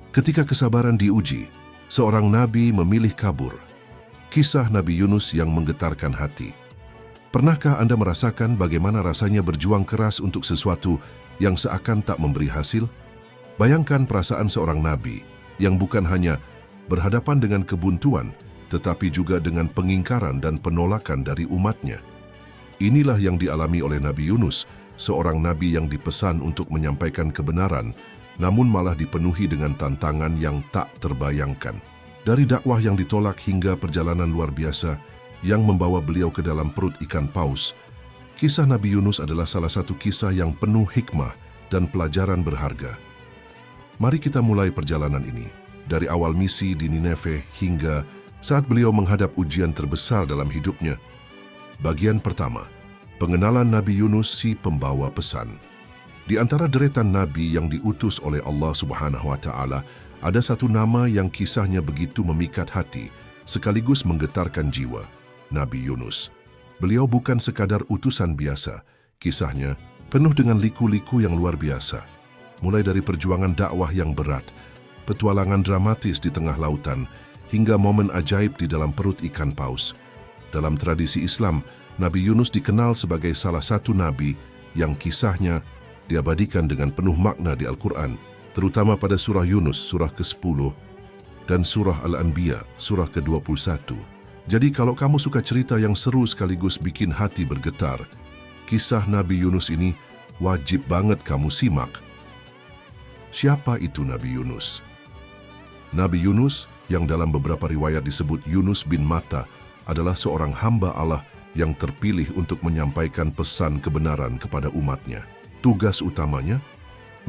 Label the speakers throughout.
Speaker 1: Ketika kesabaran diuji, seorang nabi memilih kabur. Kisah Nabi Yunus yang menggetarkan hati. Pernahkah Anda merasakan bagaimana rasanya berjuang keras untuk sesuatu yang seakan tak memberi hasil? Bayangkan perasaan seorang nabi yang bukan hanya berhadapan dengan kebuntuan, tetapi juga dengan pengingkaran dan penolakan dari umatnya. Inilah yang dialami oleh Nabi Yunus, seorang nabi yang dipesan untuk menyampaikan kebenaran, namun malah dipenuhi dengan tantangan yang tak terbayangkan. Dari dakwah yang ditolak hingga perjalanan luar biasa yang membawa beliau ke dalam perut ikan paus, kisah Nabi Yunus adalah salah satu kisah yang penuh hikmah dan pelajaran berharga. Mari kita mulai perjalanan ini, dari awal misi di Nineve hingga saat beliau menghadap ujian terbesar dalam hidupnya. Bagian pertama, pengenalan Nabi Yunus si pembawa pesan. Di antara deretan nabi yang diutus oleh Allah Subhanahu wa Ta'ala, ada satu nama yang kisahnya begitu memikat hati, sekaligus menggetarkan jiwa, Nabi Yunus. Beliau bukan sekadar utusan biasa, kisahnya penuh dengan liku-liku yang luar biasa. Mulai dari perjuangan dakwah yang berat, petualangan dramatis di tengah lautan, hingga momen ajaib di dalam perut ikan paus. Dalam tradisi Islam, Nabi Yunus dikenal sebagai salah satu nabi yang kisahnya diabadikan dengan penuh makna di Al-Quran, terutama pada surah Yunus, surah ke-10, dan surah Al-Anbiya, surah ke-21. Jadi kalau kamu suka cerita yang seru sekaligus bikin hati bergetar, kisah Nabi Yunus ini wajib banget kamu simak. Siapa itu Nabi Yunus? Nabi Yunus, yang dalam beberapa riwayat disebut Yunus bin Matta, adalah seorang hamba Allah yang terpilih untuk menyampaikan pesan kebenaran kepada umatnya. Tugas utamanya,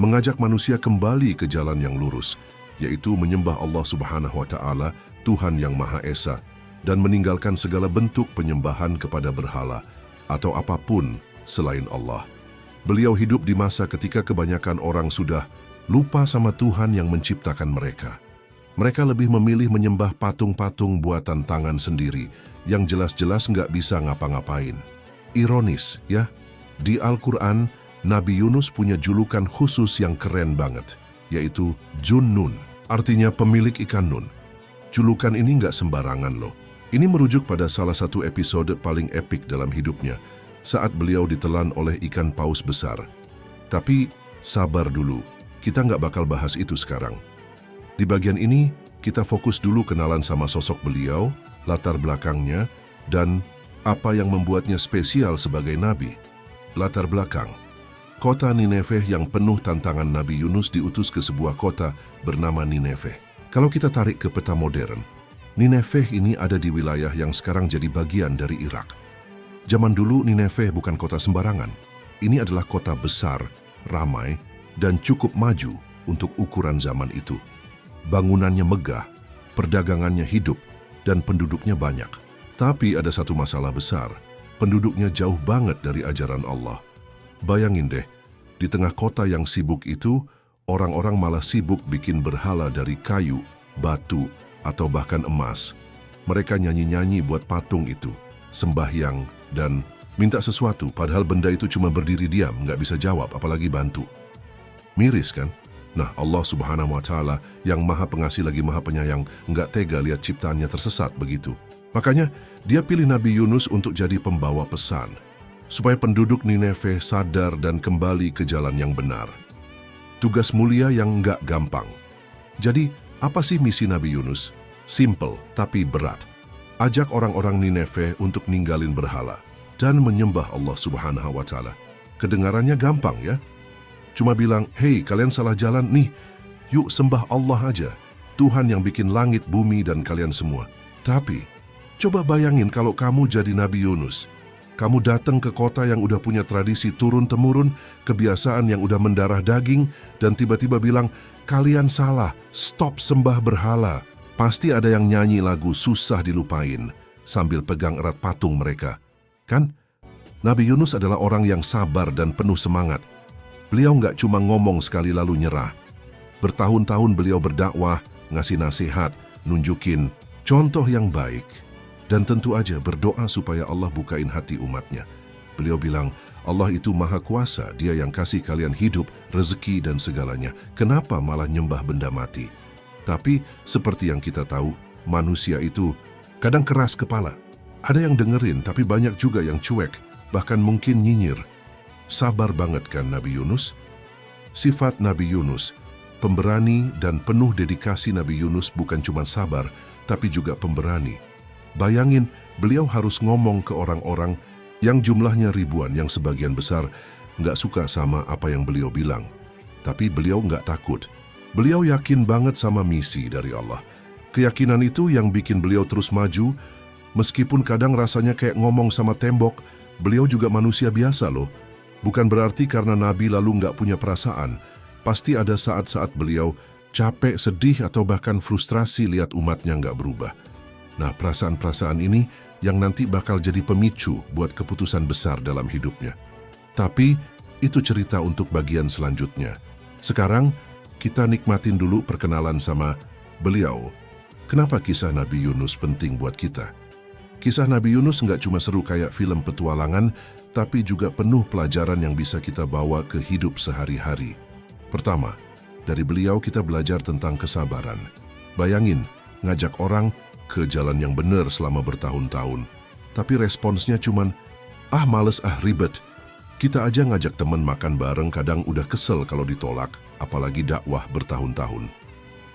Speaker 1: mengajak manusia kembali ke jalan yang lurus, yaitu menyembah Allah Subhanahu wa Ta'ala, Tuhan yang Maha Esa, dan meninggalkan segala bentuk penyembahan kepada berhala atau apapun selain Allah. Beliau hidup di masa ketika kebanyakan orang sudah lupa sama Tuhan yang menciptakan mereka. Mereka lebih memilih menyembah patung-patung buatan tangan sendiri yang jelas-jelas nggak bisa ngapa-ngapain. Ironis, ya? Di Al-Quran, Nabi Yunus punya julukan khusus yang keren banget, yaitu Junnun, artinya pemilik ikan nun. Julukan ini nggak sembarangan loh. Ini merujuk pada salah satu episode paling epik dalam hidupnya, saat beliau ditelan oleh ikan paus besar. Tapi sabar dulu, kita nggak bakal bahas itu sekarang. Di bagian ini, kita fokus dulu kenalan sama sosok beliau, latar belakangnya, dan apa yang membuatnya spesial sebagai nabi. Latar belakang. Kota Nineve yang penuh tantangan Nabi Yunus diutus ke sebuah kota bernama Nineve. Kalau kita tarik ke peta modern, Nineve ini ada di wilayah yang sekarang jadi bagian dari Irak. Zaman dulu Nineve bukan kota sembarangan. Ini adalah kota besar, ramai, dan cukup maju untuk ukuran zaman itu. Bangunannya megah, perdagangannya hidup, dan penduduknya banyak. Tapi ada satu masalah besar, penduduknya jauh banget dari ajaran Allah. Bayangin deh, di tengah kota yang sibuk itu, orang-orang malah sibuk bikin berhala dari kayu, batu, atau bahkan emas. Mereka nyanyi-nyanyi buat patung itu, sembahyang, dan minta sesuatu, padahal benda itu cuma berdiri diam, nggak bisa jawab, apalagi bantu. Miris kan? Nah, Allah Subhanahu wa Ta'ala yang Maha Pengasih lagi Maha Penyayang nggak tega lihat ciptaannya tersesat begitu. Makanya, dia pilih Nabi Yunus untuk jadi pembawa pesan, supaya penduduk Nineve sadar dan kembali ke jalan yang benar. Tugas mulia yang nggak gampang. Jadi, apa sih misi Nabi Yunus? Simple, tapi berat. Ajak orang-orang Nineve untuk ninggalin berhala dan menyembah Allah Subhanahu wa Ta'ala. Kedengarannya gampang ya? Cuma bilang, hei kalian salah jalan nih, yuk sembah Allah aja, Tuhan yang bikin langit, bumi, dan kalian semua. Tapi, coba bayangin kalau kamu jadi Nabi Yunus. Kamu datang ke kota yang udah punya tradisi turun-temurun, kebiasaan yang udah mendarah daging, dan tiba-tiba bilang, kalian salah, stop sembah berhala. Pasti ada yang nyanyi lagu susah dilupain, sambil pegang erat patung mereka. Kan? Nabi Yunus adalah orang yang sabar dan penuh semangat. Beliau nggak cuma ngomong sekali lalu nyerah. Bertahun-tahun beliau berdakwah, ngasih nasihat, nunjukin contoh yang baik. Dan tentu aja berdoa supaya Allah bukain hati umatnya. Beliau bilang, Allah itu maha kuasa, dia yang kasih kalian hidup, rezeki dan segalanya. Kenapa malah nyembah benda mati? Tapi seperti yang kita tahu, manusia itu kadang keras kepala. Ada yang dengerin, tapi banyak juga yang cuek, bahkan mungkin nyinyir. Sabar banget kan Nabi Yunus? Sifat Nabi Yunus, pemberani dan penuh dedikasi Nabi Yunus bukan cuma sabar, tapi juga pemberani. Bayangin, beliau harus ngomong ke orang-orang yang jumlahnya ribuan, yang sebagian besar nggak suka sama apa yang beliau bilang. Tapi beliau nggak takut. Beliau yakin banget sama misi dari Allah. Keyakinan itu yang bikin beliau terus maju, meskipun kadang rasanya kayak ngomong sama tembok. Beliau juga manusia biasa loh. Bukan berarti karena Nabi lalu nggak punya perasaan. Pasti ada saat-saat beliau capek, sedih, atau bahkan frustrasi lihat umatnya nggak berubah. Nah, perasaan-perasaan ini yang nanti bakal jadi pemicu buat keputusan besar dalam hidupnya. Tapi itu cerita untuk bagian selanjutnya. Sekarang kita nikmatin dulu perkenalan sama beliau. Kenapa kisah Nabi Yunus penting buat kita? Kisah Nabi Yunus nggak cuma seru kayak film petualangan, tapi juga penuh pelajaran yang bisa kita bawa ke hidup sehari-hari. Pertama, dari beliau kita belajar tentang kesabaran. Bayangin, ngajak orang ke jalan yang benar selama bertahun-tahun, tapi responsnya cuman, males, ribet. Kita aja ngajak teman makan bareng kadang udah kesel kalau ditolak, apalagi dakwah bertahun-tahun.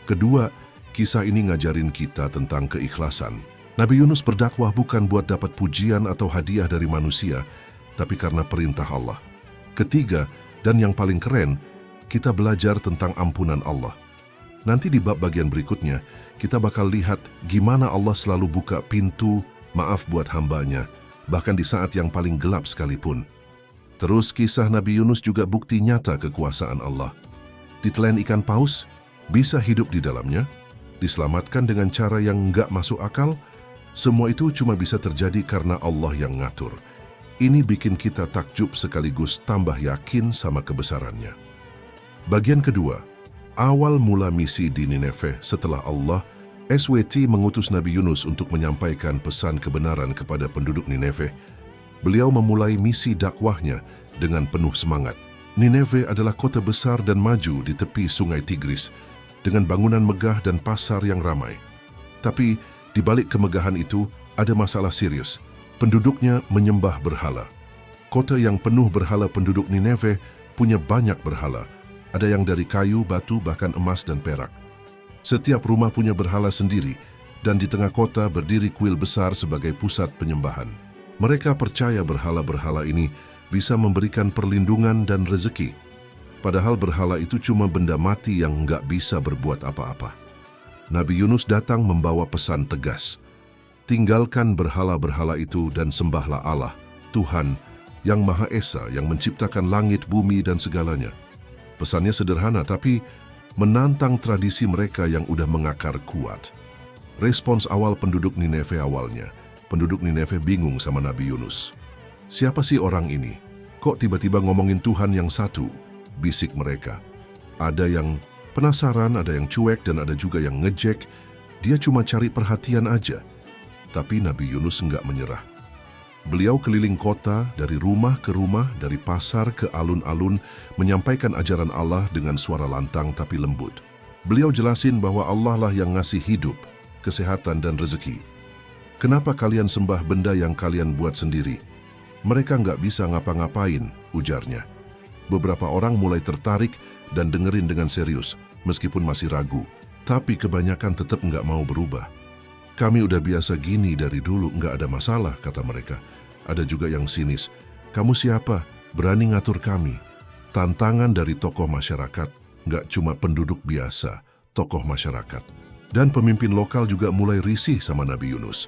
Speaker 1: Kedua, kisah ini ngajarin kita tentang keikhlasan. Nabi Yunus berdakwah bukan buat dapat pujian atau hadiah dari manusia, tapi karena perintah Allah. Ketiga, dan yang paling keren, kita belajar tentang ampunan Allah. Nanti di bab bagian berikutnya, kita bakal lihat gimana Allah selalu buka pintu maaf buat hambanya, bahkan di saat yang paling gelap sekalipun. Terus kisah Nabi Yunus juga bukti nyata kekuasaan Allah. Ditelan ikan paus, bisa hidup di dalamnya, diselamatkan dengan cara yang nggak masuk akal. Semua itu cuma bisa terjadi karena Allah yang ngatur. Ini bikin kita takjub sekaligus tambah yakin sama kebesarannya. Bagian kedua, awal mula misi di Nineveh setelah Allah, SWT mengutus Nabi Yunus untuk menyampaikan pesan kebenaran kepada penduduk Nineveh. Beliau memulai misi dakwahnya dengan penuh semangat. Nineveh adalah kota besar dan maju di tepi sungai Tigris, dengan bangunan megah dan pasar yang ramai. Tapi di balik kemegahan itu ada masalah serius. Penduduknya menyembah berhala. Kota yang penuh berhala penduduk Nineveh punya banyak berhala. Ada yang dari kayu, batu, bahkan emas dan perak. Setiap rumah punya berhala sendiri, dan di tengah kota berdiri kuil besar sebagai pusat penyembahan. Mereka percaya berhala-berhala ini bisa memberikan perlindungan dan rezeki. Padahal berhala itu cuma benda mati yang nggak bisa berbuat apa-apa. Nabi Yunus datang membawa pesan tegas. Tinggalkan berhala-berhala itu dan sembahlah Allah, Tuhan, yang Maha Esa, yang menciptakan langit, bumi, dan segalanya. Pesannya sederhana, tapi menantang tradisi mereka yang udah mengakar kuat. Respons awal penduduk Nineveh awalnya, penduduk Nineveh bingung sama Nabi Yunus. Siapa sih orang ini? Kok tiba-tiba ngomongin Tuhan yang satu? Bisik mereka. Ada yang penasaran, ada yang cuek, dan ada juga yang ngejek. Dia cuma cari perhatian aja. Tapi Nabi Yunus enggak menyerah. Beliau keliling kota, dari rumah ke rumah, dari pasar ke alun-alun, menyampaikan ajaran Allah dengan suara lantang tapi lembut. Beliau jelasin bahwa Allah lah yang ngasih hidup, kesehatan, dan rezeki. Kenapa kalian sembah benda yang kalian buat sendiri? Mereka nggak bisa ngapa-ngapain, ujarnya. Beberapa orang mulai tertarik dan dengerin dengan serius, meskipun masih ragu. Tapi kebanyakan tetap nggak mau berubah. Kami udah biasa gini dari dulu, nggak ada masalah, kata mereka. Ada juga yang sinis. Kamu siapa? Berani ngatur kami. Tantangan dari tokoh masyarakat, nggak cuma penduduk biasa, tokoh masyarakat. Dan pemimpin lokal juga mulai risih sama Nabi Yunus.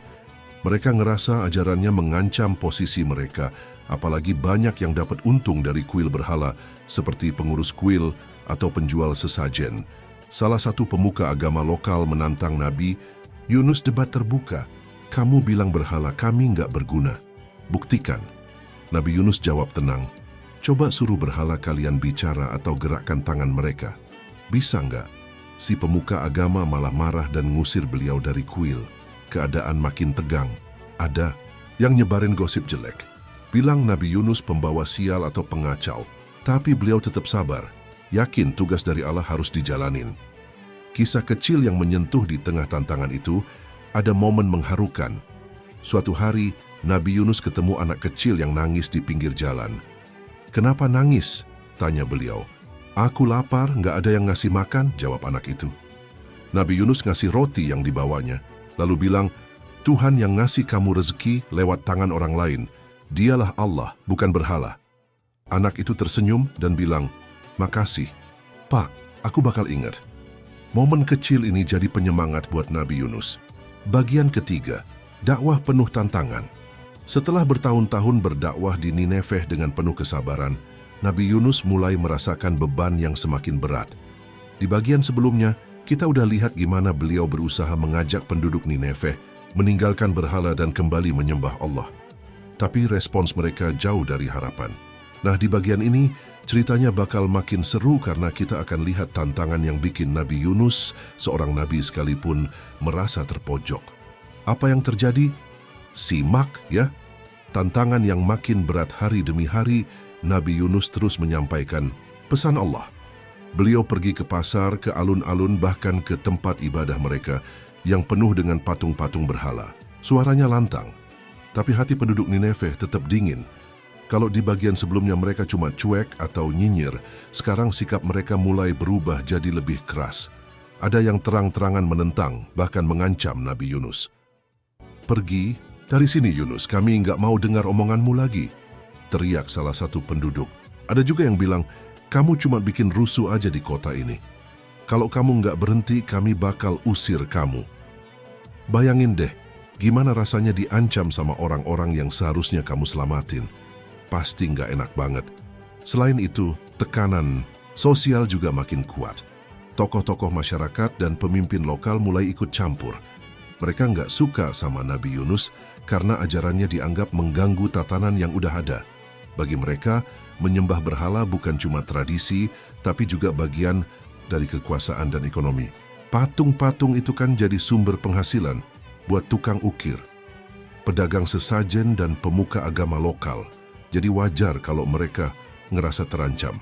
Speaker 1: Mereka ngerasa ajarannya mengancam posisi mereka, apalagi banyak yang dapat untung dari kuil berhala, seperti pengurus kuil atau penjual sesajen. Salah satu pemuka agama lokal menantang Nabi Yunus debat terbuka. Kamu bilang berhala kami nggak berguna. Buktikan. Nabi Yunus jawab tenang. Coba suruh berhala kalian bicara atau gerakkan tangan mereka. Bisa nggak? Si pemuka agama malah marah dan ngusir beliau dari kuil. Keadaan makin tegang. Ada yang nyebarin gosip jelek. Bilang Nabi Yunus pembawa sial atau pengacau. Tapi beliau tetap sabar. Yakin tugas dari Allah harus dijalanin. Kisah kecil yang menyentuh di tengah tantangan itu, ada momen mengharukan. Suatu hari, Nabi Yunus ketemu anak kecil yang nangis di pinggir jalan. "Kenapa nangis?" tanya beliau. "Aku lapar, nggak ada yang ngasih makan," jawab anak itu. Nabi Yunus ngasih roti yang dibawanya, lalu bilang, "Tuhan yang ngasih kamu rezeki lewat tangan orang lain. Dialah Allah, bukan berhala." Anak itu tersenyum dan bilang, "Makasih, Pak, aku bakal ingat." Momen kecil ini jadi penyemangat buat Nabi Yunus. Bagian ketiga, dakwah penuh tantangan. Setelah bertahun-tahun berdakwah di Nineveh dengan penuh kesabaran, Nabi Yunus mulai merasakan beban yang semakin berat. Di bagian sebelumnya, kita udah lihat gimana beliau berusaha mengajak penduduk Nineveh meninggalkan berhala dan kembali menyembah Allah. Tapi respons mereka jauh dari harapan. Nah, di bagian ini, ceritanya bakal makin seru karena kita akan lihat tantangan yang bikin Nabi Yunus, seorang nabi sekalipun, merasa terpojok. Apa yang terjadi? Simak ya. Tantangan yang makin berat hari demi hari, Nabi Yunus terus menyampaikan pesan Allah. Beliau pergi ke pasar, ke alun-alun, bahkan ke tempat ibadah mereka yang penuh dengan patung-patung berhala. Suaranya lantang, tapi hati penduduk Nineveh tetap dingin. Kalau di bagian sebelumnya mereka cuma cuek atau nyinyir, sekarang sikap mereka mulai berubah jadi lebih keras. Ada yang terang-terangan menentang, bahkan mengancam Nabi Yunus. "Pergi dari sini Yunus, kami nggak mau dengar omonganmu lagi," teriak salah satu penduduk. Ada juga yang bilang, "Kamu cuma bikin rusuh aja di kota ini. Kalau kamu nggak berhenti, kami bakal usir kamu." Bayangin deh, gimana rasanya diancam sama orang-orang yang seharusnya kamu selamatin. Pasti nggak enak banget. Selain itu, tekanan sosial juga makin kuat. Tokoh-tokoh masyarakat dan pemimpin lokal mulai ikut campur. Mereka nggak suka sama Nabi Yunus karena ajarannya dianggap mengganggu tatanan yang udah ada. Bagi mereka, menyembah berhala bukan cuma tradisi, tapi juga bagian dari kekuasaan dan ekonomi. Patung-patung itu kan jadi sumber penghasilan buat tukang ukir, pedagang sesajen dan pemuka agama lokal. Jadi wajar kalau mereka ngerasa terancam.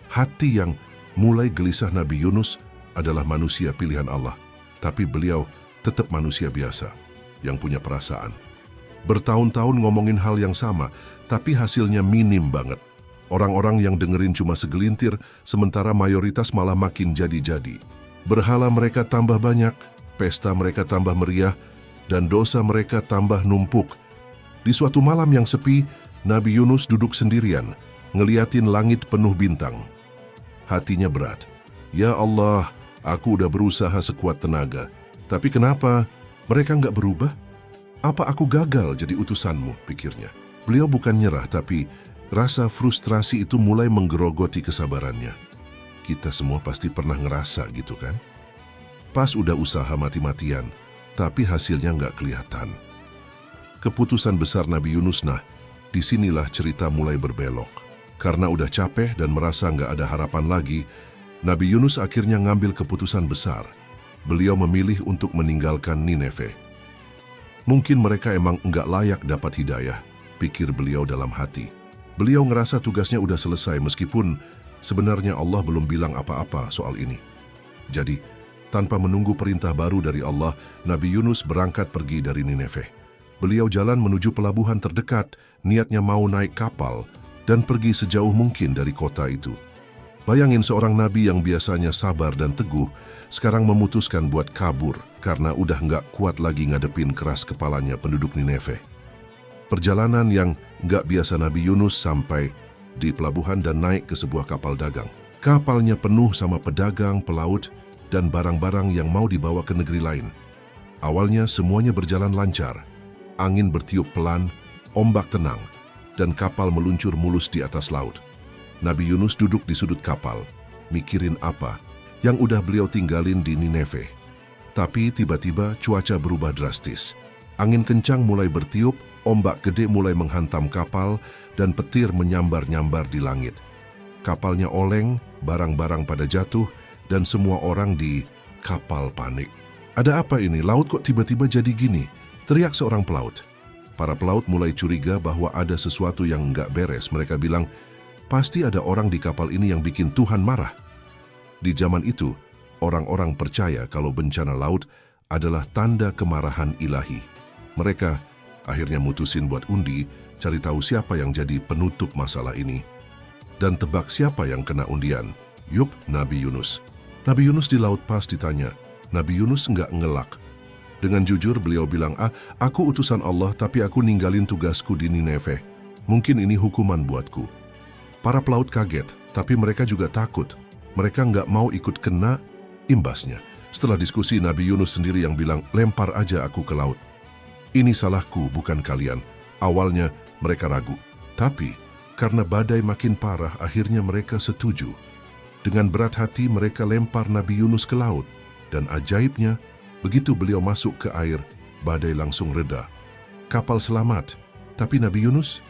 Speaker 1: Hati yang mulai gelisah Nabi Yunus adalah manusia pilihan Allah, tapi beliau tetap manusia biasa yang punya perasaan. Bertahun-tahun ngomongin hal yang sama, tapi hasilnya minim banget. Orang-orang yang dengerin cuma segelintir, sementara mayoritas malah makin jadi-jadi. Berhala mereka tambah banyak, pesta mereka tambah meriah, dan dosa mereka tambah numpuk. Di suatu malam yang sepi, Nabi Yunus duduk sendirian, ngeliatin langit penuh bintang. Hatinya berat. "Ya Allah, aku udah berusaha sekuat tenaga. Tapi kenapa mereka nggak berubah? Apa aku gagal jadi utusanmu?" pikirnya. Beliau bukan nyerah, tapi rasa frustrasi itu mulai menggerogoti kesabarannya. Kita semua pasti pernah ngerasa gitu kan? Pas udah usaha mati-matian, tapi hasilnya nggak kelihatan. Keputusan besar Nabi Yunus, disinilah cerita mulai berbelok. Karena udah capek dan merasa nggak ada harapan lagi, Nabi Yunus akhirnya ngambil keputusan besar. Beliau memilih untuk meninggalkan Nineveh. Mungkin mereka emang nggak layak dapat hidayah, pikir beliau dalam hati. Beliau ngerasa tugasnya udah selesai meskipun sebenarnya Allah belum bilang apa-apa soal ini. Jadi, tanpa menunggu perintah baru dari Allah, Nabi Yunus berangkat pergi dari Nineveh. Beliau jalan menuju pelabuhan terdekat, niatnya mau naik kapal dan pergi sejauh mungkin dari kota itu. Bayangin seorang nabi yang biasanya sabar dan teguh, sekarang memutuskan buat kabur karena udah nggak kuat lagi ngadepin keras kepalanya penduduk Nineveh. Perjalanan yang nggak biasa Nabi Yunus sampai di pelabuhan dan naik ke sebuah kapal dagang. Kapalnya penuh sama pedagang, pelaut, dan barang-barang yang mau dibawa ke negeri lain. Awalnya semuanya berjalan lancar. Angin bertiup pelan, ombak tenang, dan kapal meluncur mulus di atas laut. Nabi Yunus duduk di sudut kapal, mikirin apa yang udah beliau tinggalin di Nineveh. Tapi tiba-tiba cuaca berubah drastis. Angin kencang mulai bertiup, ombak gede mulai menghantam kapal, dan petir menyambar-nyambar di langit. Kapalnya oleng, barang-barang pada jatuh, dan semua orang di kapal panik. "Ada apa ini? Laut kok tiba-tiba jadi gini?" teriak seorang pelaut. Para pelaut mulai curiga bahwa ada sesuatu yang nggak beres. Mereka bilang, "Pasti ada orang di kapal ini yang bikin Tuhan marah." Di zaman itu, orang-orang percaya kalau bencana laut adalah tanda kemarahan ilahi. Mereka akhirnya mutusin buat undi, cari tahu siapa yang jadi penutup masalah ini. Dan tebak siapa yang kena undian? Yup, Nabi Yunus. Nabi Yunus di laut pas ditanya. Nabi Yunus nggak ngelak. Dengan jujur beliau bilang, aku utusan Allah tapi aku ninggalin tugasku di Nineveh. Mungkin ini hukuman buatku. Para pelaut kaget, tapi mereka juga takut. Mereka nggak mau ikut kena imbasnya. Setelah diskusi, Nabi Yunus sendiri yang bilang, lempar aja aku ke laut. Ini salahku, bukan kalian. Awalnya mereka ragu, tapi karena badai makin parah, akhirnya mereka setuju. Dengan berat hati mereka lempar Nabi Yunus ke laut. Dan ajaibnya, begitu beliau masuk ke air, badai langsung reda. Kapal selamat, tapi Nabi Yunus,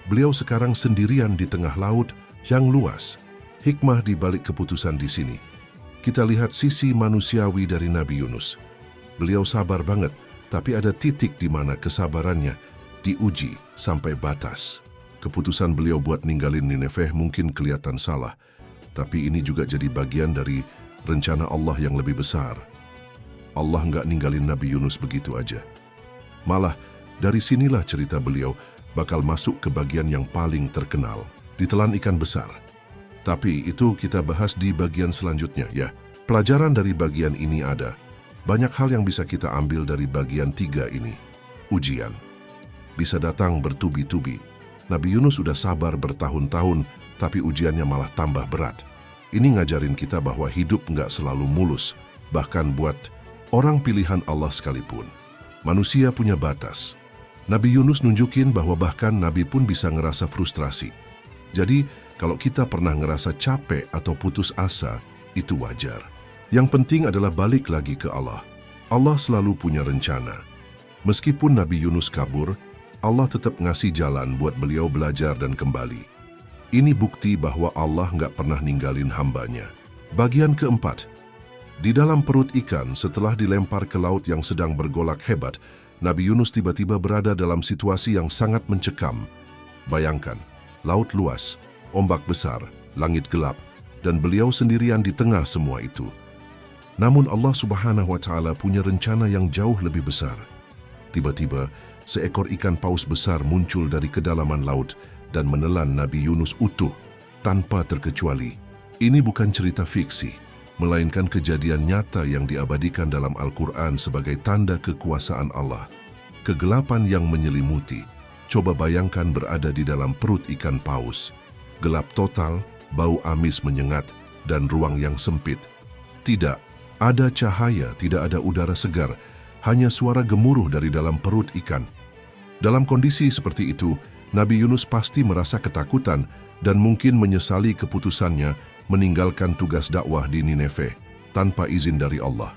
Speaker 1: beliau sekarang sendirian di tengah laut yang luas. Hikmah di balik keputusan di sini. Kita lihat sisi manusiawi dari Nabi Yunus. Beliau sabar banget, tapi ada titik di mana kesabarannya diuji sampai batas. Keputusan beliau buat ninggalin Nineveh mungkin kelihatan salah, tapi ini juga jadi bagian dari rencana Allah yang lebih besar. Allah nggak ninggalin Nabi Yunus begitu aja. Malah, dari sinilah cerita beliau bakal masuk ke bagian yang paling terkenal, ditelan ikan besar. Tapi itu kita bahas di bagian selanjutnya ya. Pelajaran dari bagian ini ada. Banyak hal yang bisa kita ambil dari bagian 3 ini. Ujian bisa datang bertubi-tubi. Nabi Yunus sudah sabar bertahun-tahun, tapi ujiannya malah tambah berat. Ini ngajarin kita bahwa hidup nggak selalu mulus, bahkan buat orang pilihan Allah sekalipun. Manusia punya batas. Nabi Yunus nunjukin bahwa bahkan Nabi pun bisa ngerasa frustrasi. Jadi, kalau kita pernah ngerasa capek atau putus asa, itu wajar. Yang penting adalah balik lagi ke Allah. Allah selalu punya rencana. Meskipun Nabi Yunus kabur, Allah tetap ngasih jalan buat beliau belajar dan kembali. Ini bukti bahwa Allah nggak pernah ninggalin hambanya. Bagian keempat, di dalam perut ikan setelah dilempar ke laut yang sedang bergolak hebat, Nabi Yunus tiba-tiba berada dalam situasi yang sangat mencekam. Bayangkan, laut luas, ombak besar, langit gelap, dan beliau sendirian di tengah semua itu. Namun Allah Subhanahu wa Ta'ala punya rencana yang jauh lebih besar. Tiba-tiba, seekor ikan paus besar muncul dari kedalaman laut dan menelan Nabi Yunus utuh, tanpa terkecuali. Ini bukan cerita fiksi, melainkan kejadian nyata yang diabadikan dalam Al-Quran sebagai tanda kekuasaan Allah. Kegelapan yang menyelimuti, coba bayangkan berada di dalam perut ikan paus. Gelap total, bau amis menyengat, dan ruang yang sempit. Tidak ada cahaya, tidak ada udara segar, hanya suara gemuruh dari dalam perut ikan. Dalam kondisi seperti itu, Nabi Yunus pasti merasa ketakutan dan mungkin menyesali keputusannya meninggalkan tugas dakwah di Nineveh tanpa izin dari Allah.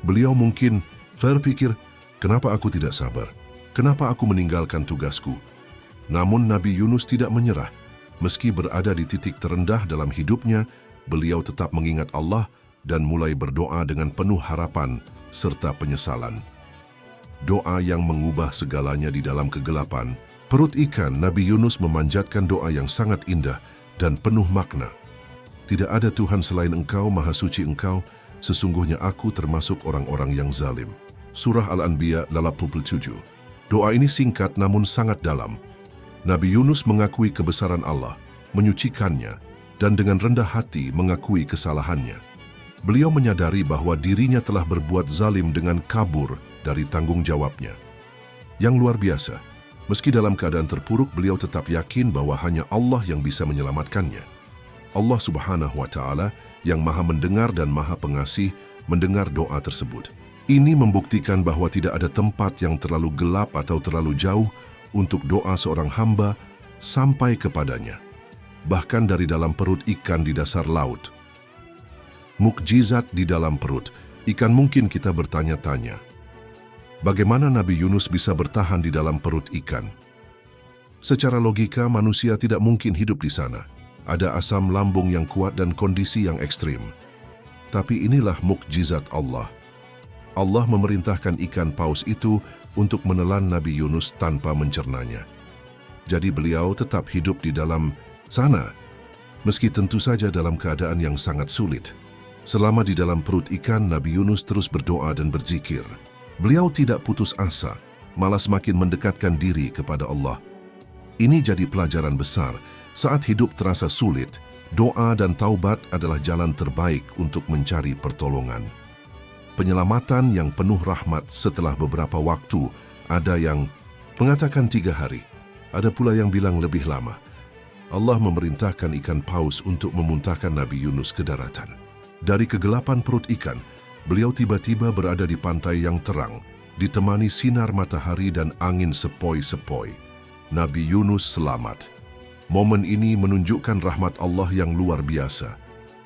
Speaker 1: Beliau mungkin berpikir, kenapa aku tidak sabar? Kenapa aku meninggalkan tugasku? Namun Nabi Yunus tidak menyerah. Meski berada di titik terendah dalam hidupnya, beliau tetap mengingat Allah dan mulai berdoa dengan penuh harapan serta penyesalan. Doa yang mengubah segalanya di dalam kegelapan. Perut ikan, Nabi Yunus memanjatkan doa yang sangat indah dan penuh makna. Tidak ada Tuhan selain Engkau, Maha Suci Engkau, sesungguhnya aku termasuk orang-orang yang zalim. Surah Al-Anbiya 87. Doa ini singkat namun sangat dalam. Nabi Yunus mengakui kebesaran Allah, menyucikannya, dan dengan rendah hati mengakui kesalahannya. Beliau menyadari bahwa dirinya telah berbuat zalim dengan kabur dari tanggung jawabnya. Yang luar biasa, meski dalam keadaan terpuruk, beliau tetap yakin bahwa hanya Allah yang bisa menyelamatkannya. Allah Subhanahu wa Ta'ala yang Maha Mendengar dan Maha Pengasih mendengar doa tersebut. Ini membuktikan bahwa tidak ada tempat yang terlalu gelap atau terlalu jauh untuk doa seorang hamba sampai kepadanya. Bahkan dari dalam perut ikan di dasar laut. Mukjizat di dalam perut ikan. Mungkin kita bertanya-tanya, bagaimana Nabi Yunus bisa bertahan di dalam perut ikan? Secara logika, manusia tidak mungkin hidup di sana. Ada asam lambung yang kuat dan kondisi yang ekstrim. Tapi inilah mukjizat Allah. Allah memerintahkan ikan paus itu untuk menelan Nabi Yunus tanpa mencernanya. Jadi beliau tetap hidup di dalam sana, meski tentu saja dalam keadaan yang sangat sulit. Selama di dalam perut ikan, Nabi Yunus terus berdoa dan berzikir. Beliau tidak putus asa, malah semakin mendekatkan diri kepada Allah. Ini jadi pelajaran besar. Saat hidup terasa sulit, doa dan taubat adalah jalan terbaik untuk mencari pertolongan. Penyelamatan yang penuh rahmat setelah beberapa waktu, ada yang mengatakan 3 hari, ada pula yang bilang lebih lama. Allah memerintahkan ikan paus untuk memuntahkan Nabi Yunus ke daratan. Dari kegelapan perut ikan, beliau tiba-tiba berada di pantai yang terang, ditemani sinar matahari dan angin sepoi-sepoi. Nabi Yunus selamat. Momen ini menunjukkan rahmat Allah yang luar biasa.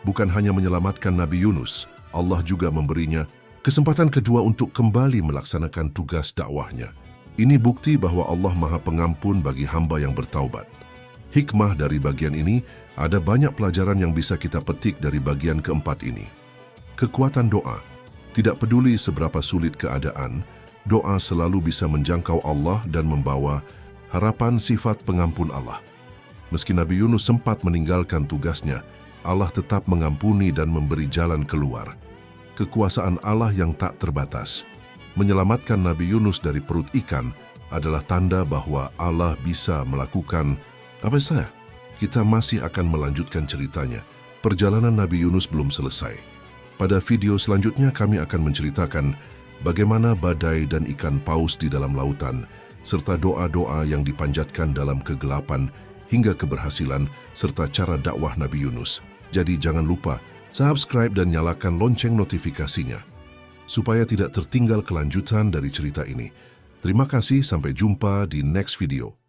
Speaker 1: Bukan hanya menyelamatkan Nabi Yunus, Allah juga memberinya kesempatan kedua untuk kembali melaksanakan tugas dakwahnya. Ini bukti bahwa Allah Maha Pengampun bagi hamba yang bertaubat. Hikmah dari bagian ini, ada banyak pelajaran yang bisa kita petik dari bagian keempat ini. Kekuatan doa. Tidak peduli seberapa sulit keadaan, doa selalu bisa menjangkau Allah dan membawa harapan sifat pengampun Allah. Meski Nabi Yunus sempat meninggalkan tugasnya, Allah tetap mengampuni dan memberi jalan keluar. Kekuasaan Allah yang tak terbatas. Menyelamatkan Nabi Yunus dari perut ikan adalah tanda bahwa Allah bisa melakukan apa saja. Kita masih akan melanjutkan ceritanya. Perjalanan Nabi Yunus belum selesai. Pada video selanjutnya kami akan menceritakan bagaimana badai dan ikan paus di dalam lautan, serta doa-doa yang dipanjatkan dalam kegelapan hingga keberhasilan, serta cara dakwah Nabi Yunus. Jadi jangan lupa subscribe dan nyalakan lonceng notifikasinya, supaya tidak tertinggal kelanjutan dari cerita ini. Terima kasih, sampai jumpa di next video.